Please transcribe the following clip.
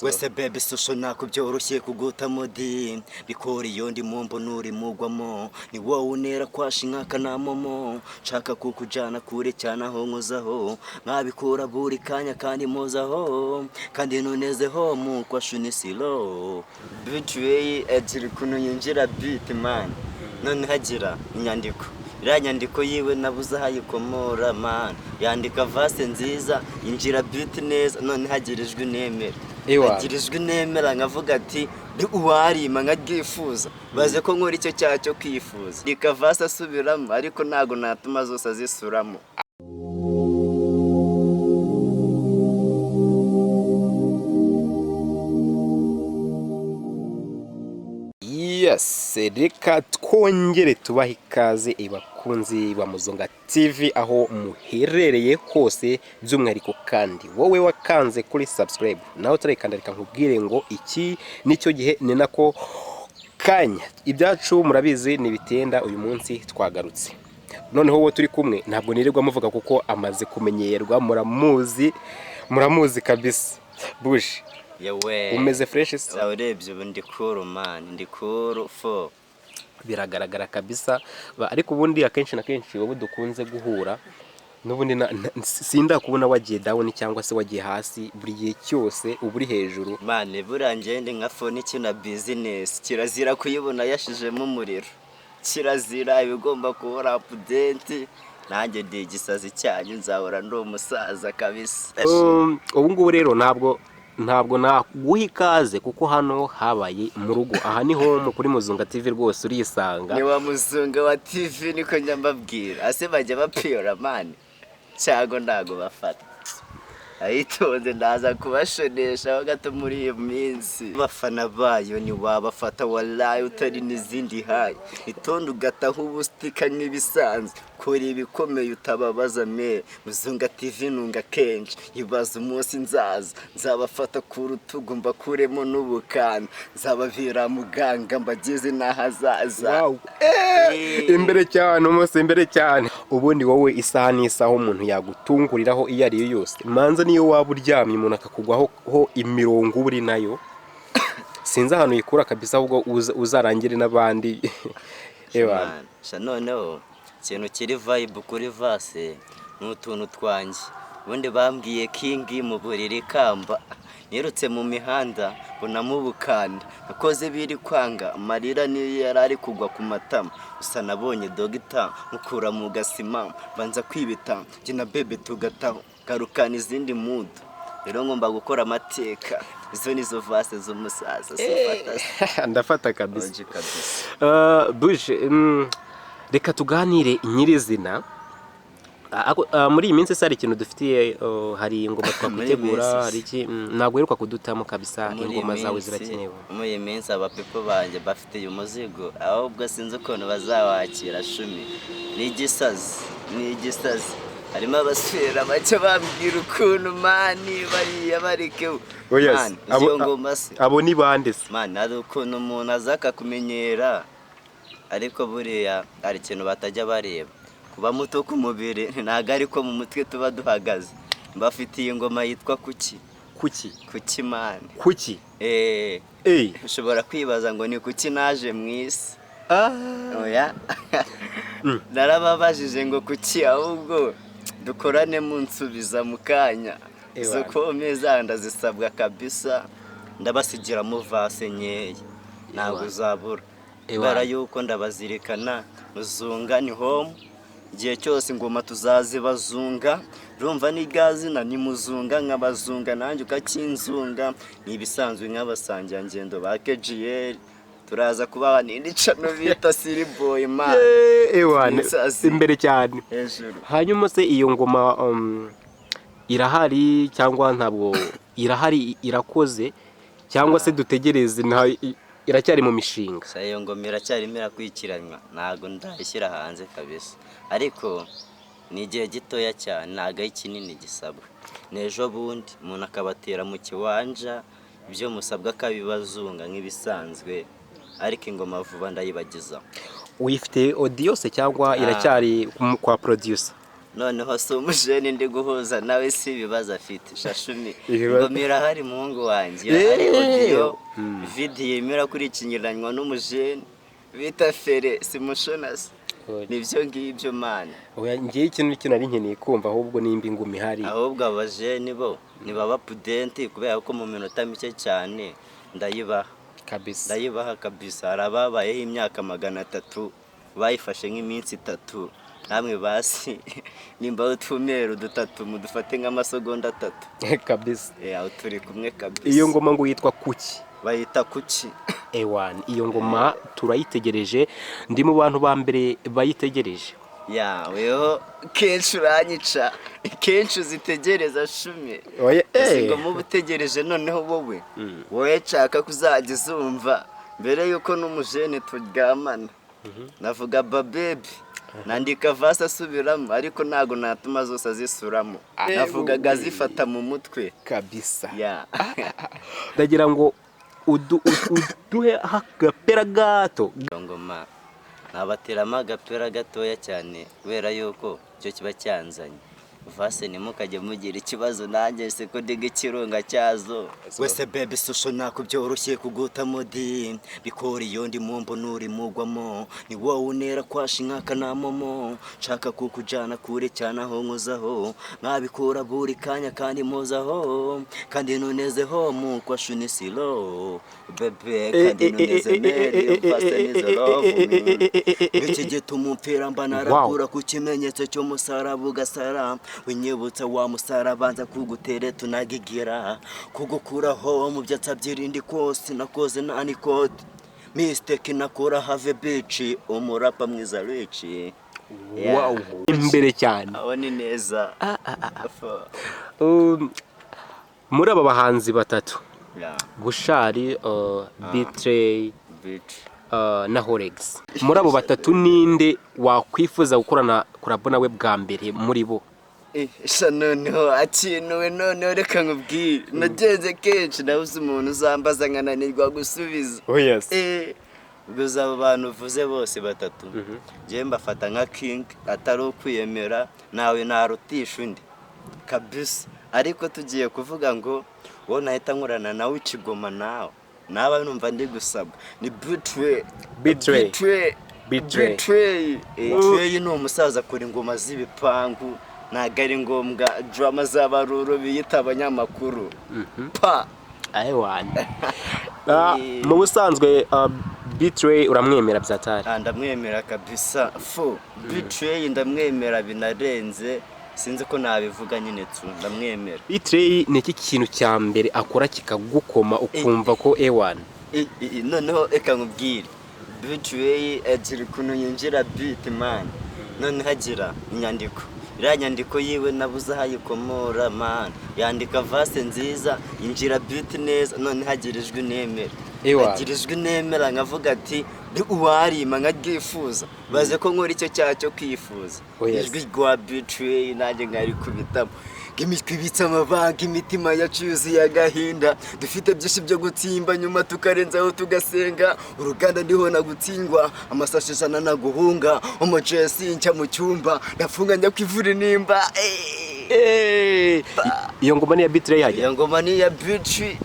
wese baby susho nakubyoroshye kuguta modi bikora iyo ndi mumbo nuri mugwamo ni wowe unera kwashinka kanamomo nshaka kukujana kure cyane aho nkozaho nkabikora buri kanya kandi mozaho kandi nunezeho mu kwashunisilo Threy ejiri kuno yinjira beat man none hagira inyandiko nyandiko yiwe nabuza hayikomora man yandika vase nziza yinjira beat neza none hagirijwe nemera agirijwe nemera nkavuga ati ndi uwarima nkagifuza baze ko nkora icyo cyacho kwifuza ikavasa asubiramo ariko nago natuma zose azisuramo. Yes, reka twongere tubaha ikaze ibakunzi ba Muzunga TV aho muherereye hose by'umwihariko kandi wowe wakanze kuri subscribe naho utarayikanda reka nkubwire ngo iki nicyo gihe ni nako kanya ibyacu murabizi ni bitenda uyu munsi twagarutse noneho wowe turi kumwe ntabwo nirirwa muvuga kuko amaze kumenyerwa muramuzi kabisa bush yewe umeze fresh urebye ubundi cool man ndi cool for biragaragara kabisa ariko ubundi akenshi na kenshi wowe dukunze guhura n'ubundi sinda kubona wagiye down cyangwa se wagiye hasi buri gihe cyose uburi hejuru man buranje ndi nka phone ikina business kirazira kuyibona yashijemo umuriro kirazira ibigomba kuba update nanjye ndi gisazi cyanyu nzahora ndo umusaza kabisa ubu ngubu rero ntabwo naguha ikaze kuko hano habaye mu rugo aha niho kuri Muzunga TV rwose urisanga ni wa Muzunga wa TV niko nyambabwira ase bajya bapiyora man cyago ndago bafata ayitonde ndaza kubashonesha gato muri iyo minsi bafana bayo ni wabafata wallahi utari nizindi hayi itonde ugataho ubustika nk'ibisanzwe kuri ibikomeye utababaza me Muzunga TV nunga kenshi ibaza umunsi nzabafata ku rutugu mbakuremo n'ubukana nzabavira muganga mbageze nahazaza imbere cyane umunsi imbere cyane ubundi wowe isaha n'isaha umuntu yagutunguriraho iyo ari yo yose manza niyo waba uryamye umuntu akakugwaho imirongo uri nayo sinzi ahantu yikura kabisa ahubwo uzarangire n'abandi noneho ikintu kiri vibe kuri vase n'utuntu twanjye ubundi bambwiye kingi mu buriri kamba nirutse mu mihanda bonamo ubukanda nakoze biri kwanga amarira niyo yarari kugwa ku matama gusa nabonye dogita mukura mu gasima banza kwibita njye na bebe tugataho garukana izindi mood rero ngomba gukora amateka izo nizo vase z'umusaza ndafata kabisa bush reka tuganire nyirizina muri iyi minsi sari ikintu dufitiye hari ingoma twakutegura hari iki ntabwo heruka kudutamo kabisa ingoma zawe zirakenewe muri iyi minsi abapepo banjye bafitiye umuzigo ahubwo sinzi ukuntu bazawakira shumi ni igisazi harimo abaswera bake bambwira ukuntu mani bariya barikeho abo ni bande se mani hari ukuntu umuntu azaka kumenyera ariko buriya hari ikintu batajya bareba kuba muto ku mubiri ntago ariko mu mutwe tuba duhagaze mbafitiye ingoma yitwa kuki man kuki ushobora kwibaza ngo ni kuki naje mu isi oya narababajije ngo kuki ahubwo dukorane munsubiza mu kanya izo kome zanda zisabwa kabisa ndabasigiramo vase nkeya ntabwo uzabura bara yuko ndabazirikana Muzunga ni home igihe cyose ingoma tuzazibazunga rumva ni gazina ni Muzunga nk'abazunga nanjye ukakinzunga ni ibisanzwe nk'abasangira ngendo ba KGL turaza kubaha n'indi cano bita Silly Boy man imbere cyane hanyuma se iyo ngoma irahari cyangwa ntabwo irahari irakoze cyangwa se dutegereze iracyari mu mishinga iyo ngoma iracyari kwikiranywa ntago ndayishyira hanze kabisa ariko ni igihe gitoya cyane ntago ari kinini gisabwa nejo bundi umuntu akabatera mu kiwanja ibyo musabwa akabibazunga nk'ibisanzwe ariko ingoma vuba ndayibagiza uyifite audio se cyangwa iracyari kwa producer noneho so umujene ndi guhuza nawe si ibibazo afite shashumi ngo mirahari muhungu wanjye ari audio video imera kuri ikinyiranywa n'umujene bita Threy simushonasi nivyo ngibyo man oya ngiye ikintu ari nkeneye kumva ahubwo nimba ingumi hari ahubwo abajene bo nibaba prudent kubera ko mu minota mike cyane ndayibaha kabisa arababayeho imyaka 300 bayifashe nk'iminsi 3 namwe basi nimba utumero dutatu mudufate nk'amasegonda 3 kabisa aho turi kumwe kabisa. Iyo ngoma ngo yitwa kuki bayita kuki ewan iyo ngoma turayitegereje ndi mu bantu ba mbere bayitegereje weho kenshi uranyica kenshi uzitegereza shumye ngo mubutegereje noneho wowe nshaka kuzajya uzumva mbere yuko n'umujene turyamana navuga babebi nandika vasa asubiramo ariko ntago natuma zose azisuramo navugaga zifata mu mutwe kabisa ndagira ngo uduhe agapera gato ngoma nabaterama agapera gatoya cyane kubera yuko cyo kiba cyanzanye vase nimukajye mugira ikibazo nanjye se ko ndiga ikirunga cyazo wese baby susho nakubyoroshye kuguta modi bikora iyo ndi mumbo nuri mugwamo ni wowe unera kwashi nkaka namomo nshaka kukujana kure cyane aho nkozaho nkabikora buri kanya kandi mozaho kandi nunezeho mu kwashuni silo bebe kandi nuneze meri vase nizo love iki gituma umpfira mba narakura ku kimenyetso cyo musarabu gasara winyibutsa wa musara banza kugutere tunagigira kugukuraho mu byatsa byirindi kose nakoze nani code mistake nakora have beach umurapa mwiza rich imbere cyane aho ni neza muri aba bahanzi batatu Bushari Threy na Horex muri abo batatu ninde wakwifuza gukorana kurabona we bwa mbere muri bo noneho akinuwe noneho reka nkubwire nagenze kenshi nabuze umuntu uzambaza nkananirwa gusubiza gusa abo bantu uvuze bose batatu njye mbafata nka king atari ukwiyemera nawe narutisha undi kabisa ariko tugiye kuvuga ngo wowe nahita nkorana nawe ikigoma nawe naba numva ndi gusaba ni Threy ni umusaza kuri ingoma z'ibipangu ntago ari ngombwa drama z'abaruru biyita abanyamakuru mu busanzwe Threy uramwemera byatari ndamwemera kabisa Threy ndamwemera binarenze sinzi ko nabivuga nyine ndamwemera Threy ni iki kintu cya mbere akora kikagukoma ukumva ko noneho reka nkubwire Threy agira ukuntu yinjira beat man none hagira inyandiko iriya nyandiko yiwe nabuze ahayikomora man yandika vase nziza yinjira beat neza none hagirijwe nemera hagirijwe nemera nkavuga ati uwarima nkabyifuza baze ko nkora icyo cyaha cyo kwifuza ijwi rwa Threy nanjye nkari kubitamo imitwe ibitse amabanga imitima yacuzi y'agahinda dufite byinshi byo gutsimba nyuma tukarenzaho tugasenga uruganda ndiho nagutsindwa amasashi jana naguhunga umujesi nshya mu cyumba ndafunga njya kwivura nimba iyo ngoma ni ya Threy hajya iyo ngoma ni ya Threy